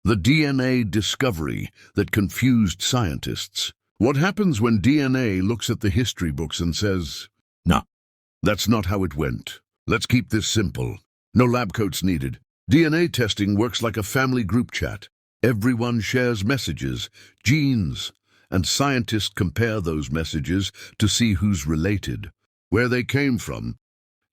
the DNA discovery that confused scientists. What happens when DNA looks at the history books and says, "Nah, that's not how it went. Let's keep this simple. No lab coats needed." DNA testing works like a family group chat. Everyone shares messages, genes, and scientists compare those messages to see who's related, where they came from,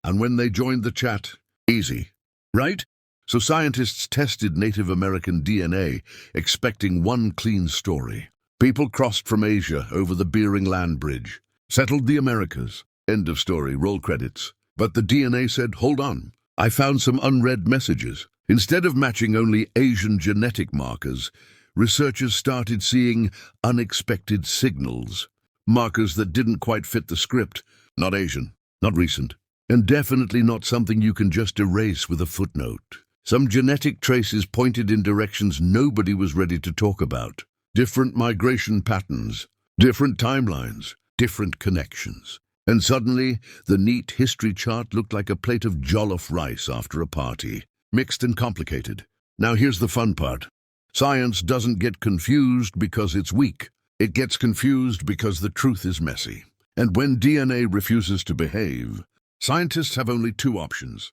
and when they joined the chat. Easy, right? So scientists tested Native American DNA, expecting one clean story. People crossed from Asia over the Bering Land Bridge, settled the Americas. End of story, roll credits. But the DNA said, hold on, I found some unread messages. Instead of matching only Asian genetic markers, researchers started seeing unexpected signals, markers that didn't quite fit the script. Not Asian, not recent, and definitely not something you can just erase with a footnote. Some genetic traces pointed in directions nobody was ready to talk about. Different migration patterns, different timelines, different connections. And suddenly, the neat history chart looked like a plate of jollof rice after a party. Mixed and complicated. Now here's the fun part. Science doesn't get confused because it's weak. It gets confused because the truth is messy. And when DNA refuses to behave, scientists have only two options.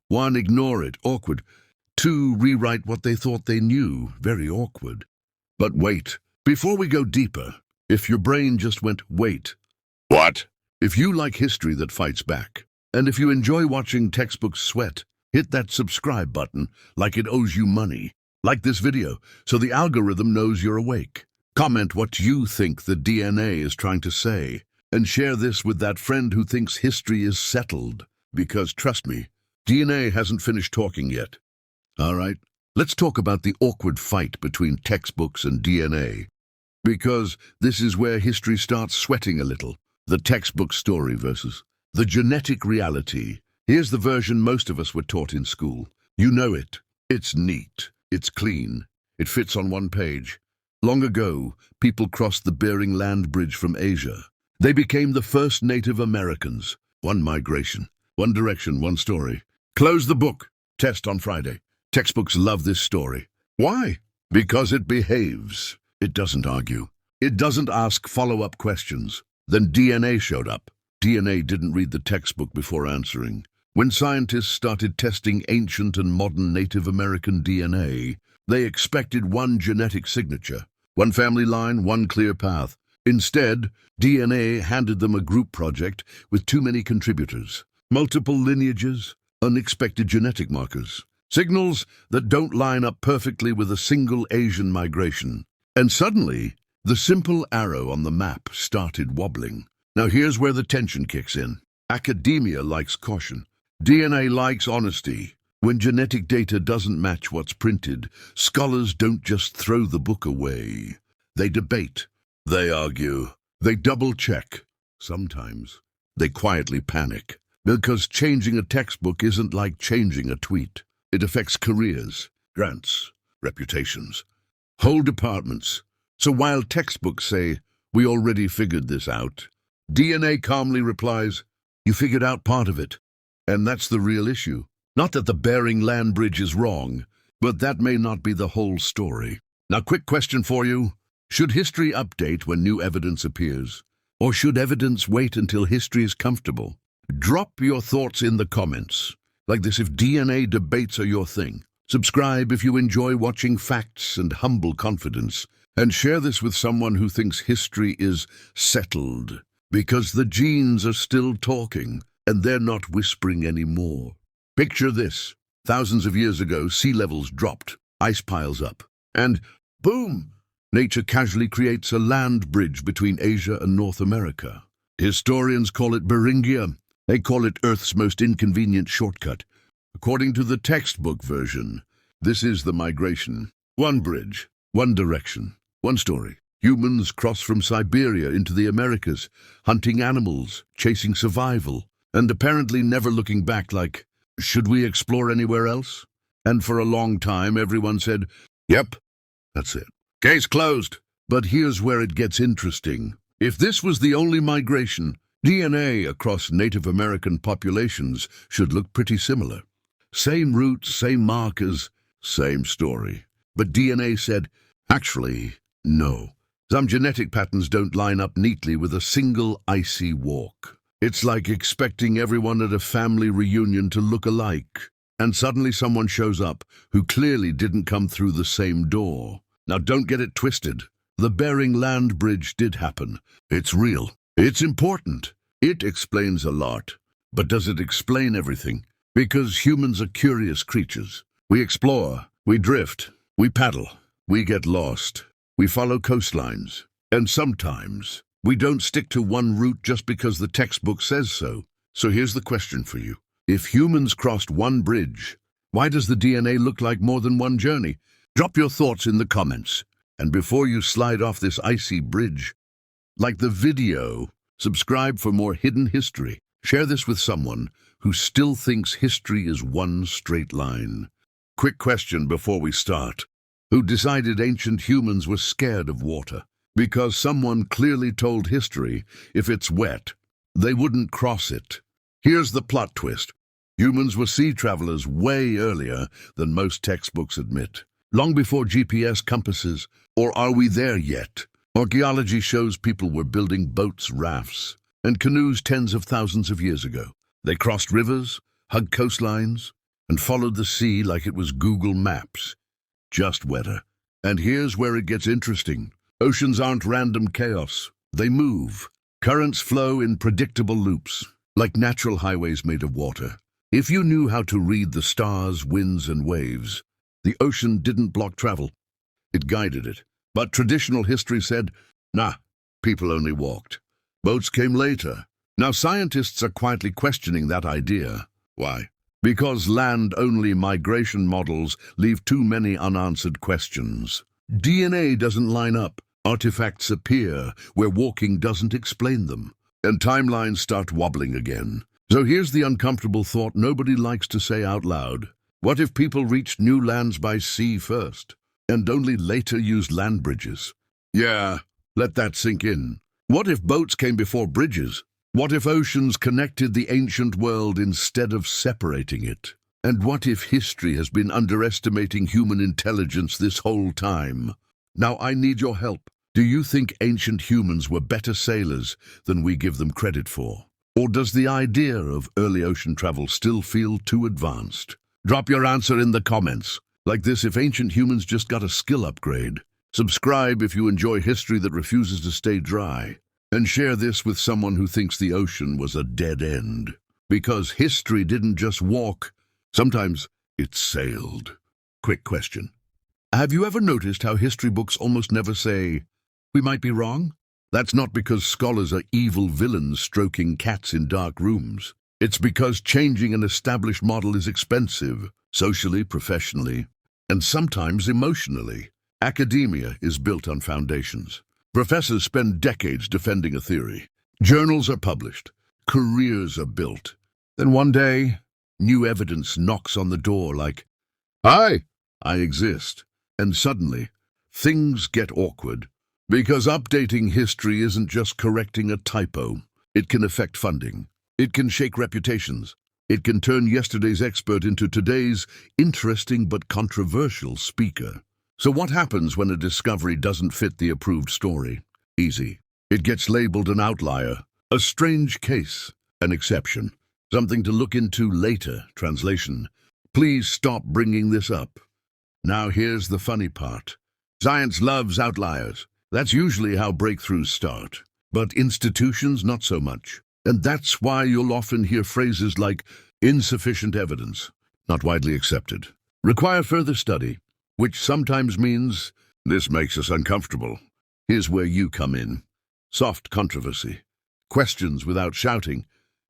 One, ignore it, awkward. Two, rewrite what they thought they knew, very awkward. But wait, before we go deeper, if your brain just went, wait. What? If you like history that fights back, and if you enjoy watching textbooks sweat, hit that subscribe button like it owes you money. Like this video so the algorithm knows you're awake. Comment what you think the DNA is trying to say, and share this with that friend who thinks history is settled. Because trust me, DNA hasn't finished talking yet. All right, let's talk about the awkward fight between textbooks and DNA. Because this is where history starts sweating a little. The textbook story versus the genetic reality. Here's the version most of us were taught in school. You know it. It's neat. It's clean. It fits on one page. Long ago, people crossed the Bering Land Bridge from Asia. They became the first Native Americans. One migration, one direction, one story. Close the book. Test on Friday. Textbooks love this story. Why? Because it behaves. It doesn't argue. It doesn't ask follow-up questions. Then DNA showed up. DNA didn't read the textbook before answering. When scientists started testing ancient and modern Native American DNA, they expected one genetic signature, one family line, one clear path. Instead, DNA handed them a group project with too many contributors, multiple lineages, unexpected genetic markers, signals that don't line up perfectly with a single Asian migration. And suddenly, the simple arrow on the map started wobbling. Now here's where the tension kicks in. Academia likes caution. DNA likes honesty. When genetic data doesn't match what's printed, scholars don't just throw the book away. They debate. They argue. They double-check. Sometimes they quietly panic. Because changing a textbook isn't like changing a tweet. It affects careers, grants, reputations, whole departments. So while textbooks say, we already figured this out, DNA calmly replies, you figured out part of it. And that's the real issue. Not that the Bering Land Bridge is wrong, but that may not be the whole story. Now, quick question for you. Should history update when new evidence appears? Or should evidence wait until history is comfortable? Drop your thoughts in the comments. Like this if DNA debates are your thing. Subscribe if you enjoy watching facts and humble confidence. And share this with someone who thinks history is settled. Because the genes are still talking, and they're not whispering anymore. Picture this. Thousands of years ago, sea levels dropped, ice piles up, and boom! Nature casually creates a land bridge between Asia and North America. Historians call it Beringia. They call it Earth's most inconvenient shortcut. According to the textbook version, this is the migration. One bridge, one direction, one story. Humans cross from Siberia into the Americas, hunting animals, chasing survival, and apparently never looking back like, should we explore anywhere else? And for a long time, everyone said, yep, that's it. Case closed. But here's where it gets interesting. If this was the only migration, DNA across Native American populations should look pretty similar. Same roots, same markers, same story. But DNA said, actually, no. Some genetic patterns don't line up neatly with a single icy walk. It's like expecting everyone at a family reunion to look alike. And suddenly someone shows up who clearly didn't come through the same door. Now don't get it twisted. The Bering Land Bridge did happen. It's real. It's important. It explains a lot. But does it explain everything? Because humans are curious creatures. We explore, we drift, we paddle, we get lost, we follow coastlines. And sometimes we don't stick to one route just because the textbook says so. So here's the question for you. If humans crossed one bridge, why does the DNA look like more than one journey? Drop your thoughts in the comments. And before you slide off this icy bridge, like the video, subscribe for more hidden history. Share this with someone who still thinks history is one straight line. Quick question before we start. Who decided ancient humans were scared of water? Because someone clearly told history, if it's wet, they wouldn't cross it. Here's the plot twist. Humans were sea travelers way earlier than most textbooks admit. Long before GPS compasses, or are we there yet? Archaeology shows people were building boats, rafts, and canoes tens of thousands of years ago. They crossed rivers, hugged coastlines, and followed the sea like it was Google Maps, just wetter. And here's where it gets interesting. Oceans aren't random chaos. They move. Currents flow in predictable loops, like natural highways made of water. If you knew how to read the stars, winds, and waves, the ocean didn't block travel. It guided it. But traditional history said, nah, people only walked. Boats came later. Now scientists are quietly questioning that idea. Why? Because land-only migration models leave too many unanswered questions. DNA doesn't line up. Artifacts appear where walking doesn't explain them. And timelines start wobbling again. So here's the uncomfortable thought nobody likes to say out loud. What if people reached new lands by sea first, and only later used land bridges? Yeah, let that sink in. What if boats came before bridges? What if oceans connected the ancient world instead of separating it? And what if history has been underestimating human intelligence this whole time? Now I need your help. Do you think ancient humans were better sailors than we give them credit for? Or does the idea of early ocean travel still feel too advanced? Drop your answer in the comments. Like this, if ancient humans just got a skill upgrade. Subscribe if you enjoy history that refuses to stay dry. And share this with someone who thinks the ocean was a dead end. Because history didn't just walk, sometimes it sailed. Quick question. Have you ever noticed how history books almost never say, we might be wrong? That's not because scholars are evil villains stroking cats in dark rooms. It's because changing an established model is expensive, socially, professionally, and sometimes emotionally. Academia is built on foundations. Professors spend decades defending a theory. Journals are published. Careers are built. Then one day, new evidence knocks on the door like, hi, I exist. And suddenly, things get awkward. Because updating history isn't just correcting a typo. It can affect funding. It can shake reputations. It can turn yesterday's expert into today's interesting but controversial speaker. So what happens when a discovery doesn't fit the approved story? Easy. It gets labeled an outlier, a strange case, an exception, something to look into later. Translation. Please stop bringing this up. Now here's the funny part. Science loves outliers. That's usually how breakthroughs start. But institutions, not so much. And that's why you'll often hear phrases like insufficient evidence, not widely accepted, require further study, which sometimes means this makes us uncomfortable. Here's where you come in. Soft controversy. Questions without shouting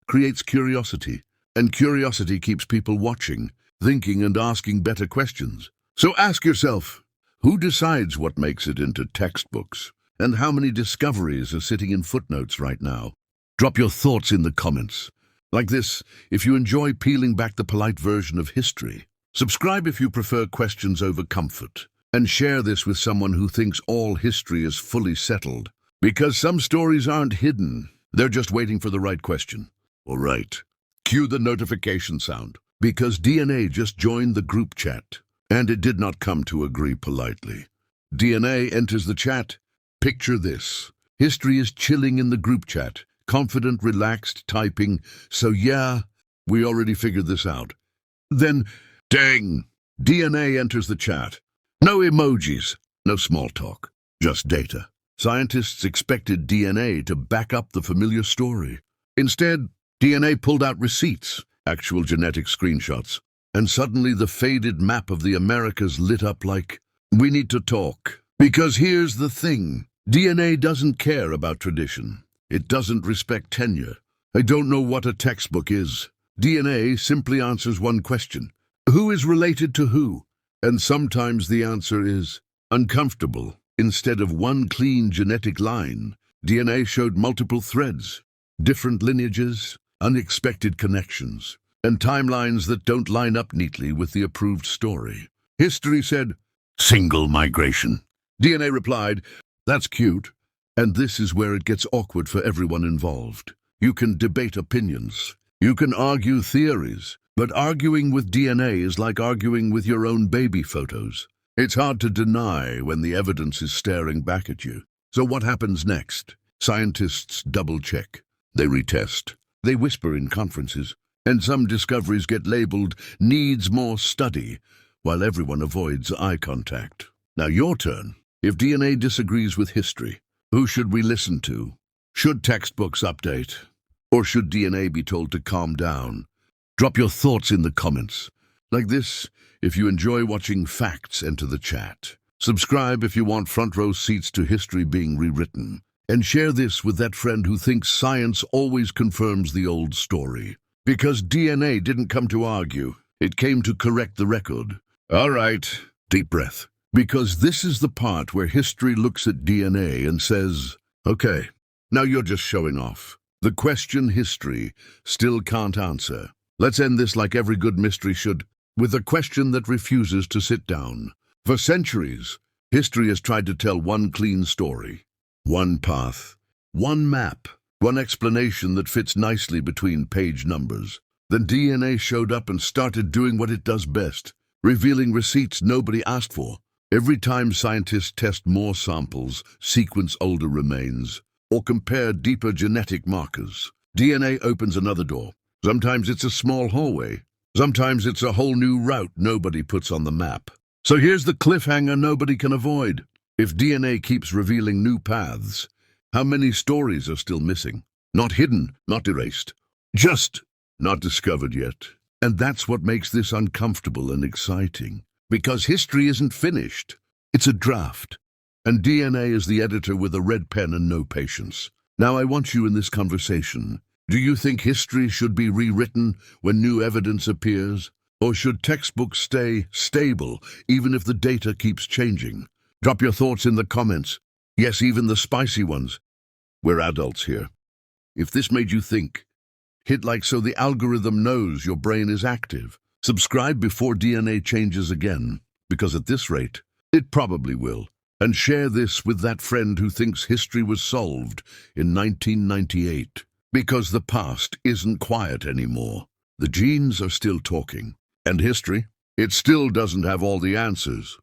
creates curiosity, and curiosity keeps people watching, thinking and asking better questions. So ask yourself, who decides what makes it into textbooks? And how many discoveries are sitting in footnotes right now? Drop your thoughts in the comments. Like this, if you enjoy peeling back the polite version of history. Subscribe if you prefer questions over comfort. And share this with someone who thinks all history is fully settled. Because some stories aren't hidden. They're just waiting for the right question. All right. Cue the notification sound. Because DNA just joined the group chat. And it did not come to agree politely. DNA enters the chat. Picture this. History is chilling in the group chat, confident, relaxed, typing. So yeah, we already figured this out. Then, dang, DNA enters the chat. No emojis, no small talk, just data. Scientists expected DNA to back up the familiar story. Instead, DNA pulled out receipts, actual genetic screenshots, and suddenly the faded map of the Americas lit up like, we need to talk. Because here's the thing, DNA doesn't care about tradition. It doesn't respect tenure. I don't know what a textbook is. DNA simply answers one question. Who is related to who? And sometimes the answer is uncomfortable. Instead of one clean genetic line, DNA showed multiple threads, different lineages, unexpected connections, and timelines that don't line up neatly with the approved story. History said, single migration. DNA replied, that's cute. And this is where it gets awkward for everyone involved. You can debate opinions. You can argue theories. But arguing with DNA is like arguing with your own baby photos. It's hard to deny when the evidence is staring back at you. So what happens next? Scientists double-check. They retest. They whisper in conferences. And some discoveries get labeled needs more study, while everyone avoids eye contact. Now your turn. If DNA disagrees with history, who should we listen to? Should textbooks update? Or should DNA be told to calm down? Drop your thoughts in the comments. Like this, if you enjoy watching facts, enter the chat. Subscribe if you want front row seats to history being rewritten. And share this with that friend who thinks science always confirms the old story. Because DNA didn't come to argue. It came to correct the record. All right, deep breath. Because this is the part where history looks at DNA and says, okay, now you're just showing off. The question history still can't answer. Let's end this like every good mystery should, with a question that refuses to sit down. For centuries, history has tried to tell one clean story. One path, one map, one explanation that fits nicely between page numbers. Then DNA showed up and started doing what it does best, revealing receipts nobody asked for. Every time scientists test more samples, sequence older remains, or compare deeper genetic markers, DNA opens another door. Sometimes it's a small hallway. Sometimes it's a whole new route nobody puts on the map. So here's the cliffhanger nobody can avoid. If DNA keeps revealing new paths, how many stories are still missing? Not hidden, not erased. Just not discovered yet. And that's what makes this uncomfortable and exciting. Because history isn't finished. It's a draft. And DNA is the editor with a red pen and no patience. Now I want you in this conversation. Do you think history should be rewritten when new evidence appears? Or should textbooks stay stable even if the data keeps changing? Drop your thoughts in the comments. Yes, even the spicy ones. We're adults here. If this made you think, hit like so the algorithm knows your brain is active. Subscribe before DNA changes again, because at this rate, it probably will. And share this with that friend who thinks history was solved in 1998. Because the past isn't quiet anymore. The genes are still talking. And history, it still doesn't have all the answers.